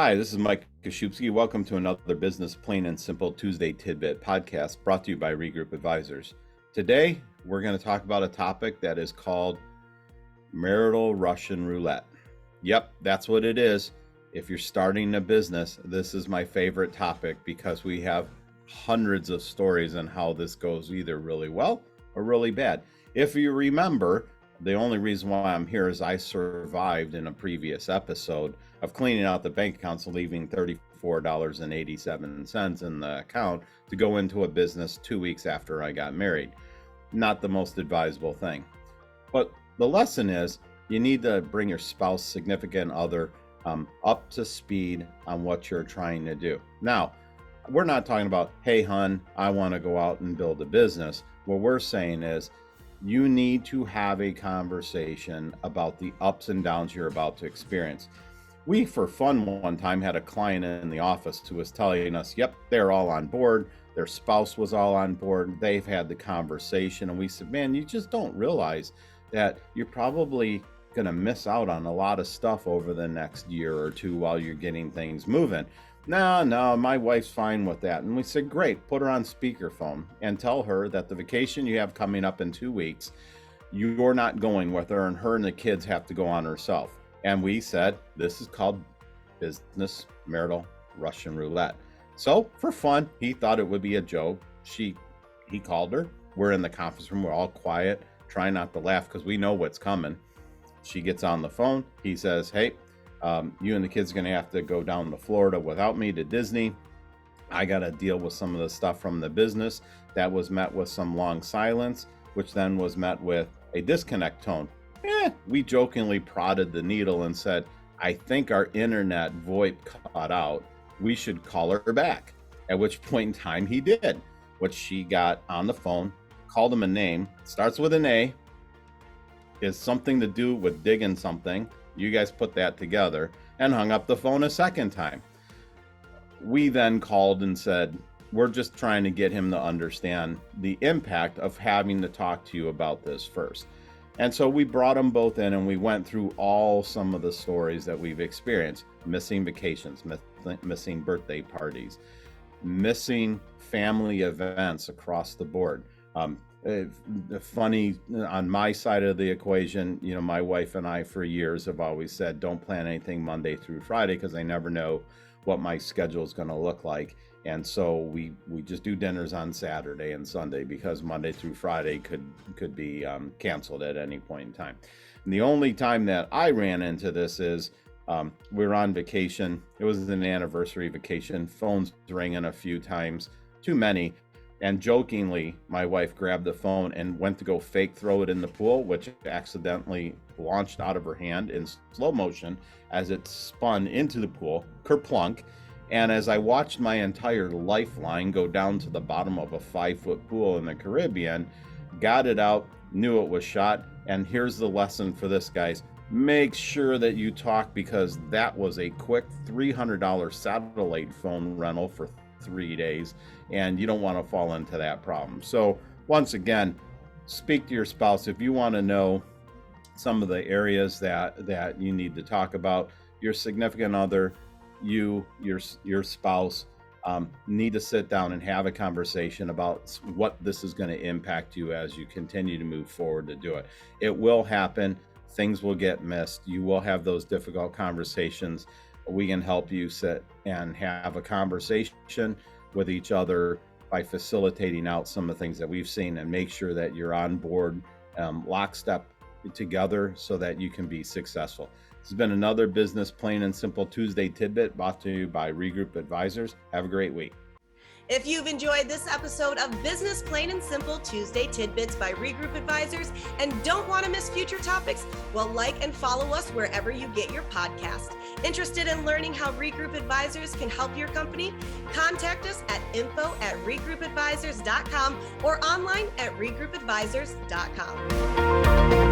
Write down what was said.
Hi, this is Mike Kaszubski. Welcome to another Business Plain and Simple Tuesday Tidbit podcast brought to you by Regroup Advisors. Today, we're going to talk about a topic that is called marital Russian roulette. Yep, that's what it is. If you're starting a business, this is my favorite topic because we have hundreds of stories on how this goes either really well or really bad. If you remember, the only reason why I'm here is I survived in a previous episode of cleaning out the bank accounts and leaving $34.87 in the account to go into a business 2 weeks after I got married. Not the most advisable thing. But the lesson is you need to bring your spouse, significant other, up to speed on what you're trying to do. Now, we're not talking about, hey, hun, I want to go out and build a business. What we're saying is, you need to have a conversation about the ups and downs you're about to experience. We, for fun, one time had a client in the office who was telling us, yep, they're all on board. Their spouse was all on board. They've had the conversation. And we said, man, you just don't realize that you're probably going to miss out on a lot of stuff over the next year or two while you're getting things moving. No, my wife's fine with that. And we said, great, put her on speakerphone and tell her that the vacation you have coming up in 2 weeks, you're not going with her, and her and the kids have to go on herself. And we said, this is called business marital Russian roulette. So for fun, he thought it would be a joke. He called her. We're in the conference room. We're all quiet, trying not to laugh because we know what's coming. She gets on the phone. He says, hey, you and the kids are going to have to go down to Florida without me to Disney. I got to deal with some of the stuff from the business. That was met with some long silence, which then was met with a disconnect tone. We jokingly prodded the needle and said, I think our internet VoIP cut out. We should call her back. At which point in time he did. What she got on the phone, called him a name, starts with an A, is something to do with digging something. You guys put that together, and hung up the phone a second time. We then called and said, we're just trying to get him to understand the impact of having to talk to you about this first. And so we brought them both in and we went through some of the stories that we've experienced. Missing vacations, missing birthday parties, missing family events across the board. Funny, on my side of the equation, my wife and I for years have always said, don't plan anything Monday through Friday because I never know what my schedule is going to look like. And so we just do dinners on Saturday and Sunday because Monday through Friday could be canceled at any point in time. And the only time that I ran into this is we were on vacation. It was an anniversary vacation. Phones ringing a few times, too many. And jokingly, my wife grabbed the phone and went to go fake throw it in the pool, which accidentally launched out of her hand in slow motion as it spun into the pool, kerplunk. And as I watched my entire lifeline go down to the bottom of a 5-foot pool in the Caribbean, got it out, knew it was shot. And here's the lesson for this, guys. Make sure that you talk, because that was a quick $300 satellite phone rental for 3 days, and you don't want to fall into that problem. So once again, speak to your spouse if you want to know some of the areas that you need to talk about. Your significant other, your spouse need to sit down and have a conversation about what this is going to impact you as you continue to move forward to do it. It will happen. Things will get missed. You will have those difficult conversations. We can help you sit and have a conversation with each other by facilitating out some of the things that we've seen, and make sure that you're on board, lockstep together so that you can be successful. This has been another Business Plain and Simple Tuesday Tidbit brought to you by Regroup Advisors. Have a great week. If you've enjoyed this episode of Business Plain and Simple Tuesday Tidbits by Regroup Advisors and don't want to miss future topics, well, like and follow us wherever you get your podcast. Interested in learning how Regroup Advisors can help your company? Contact us at info@regroupadvisors.com or online at regroupadvisors.com.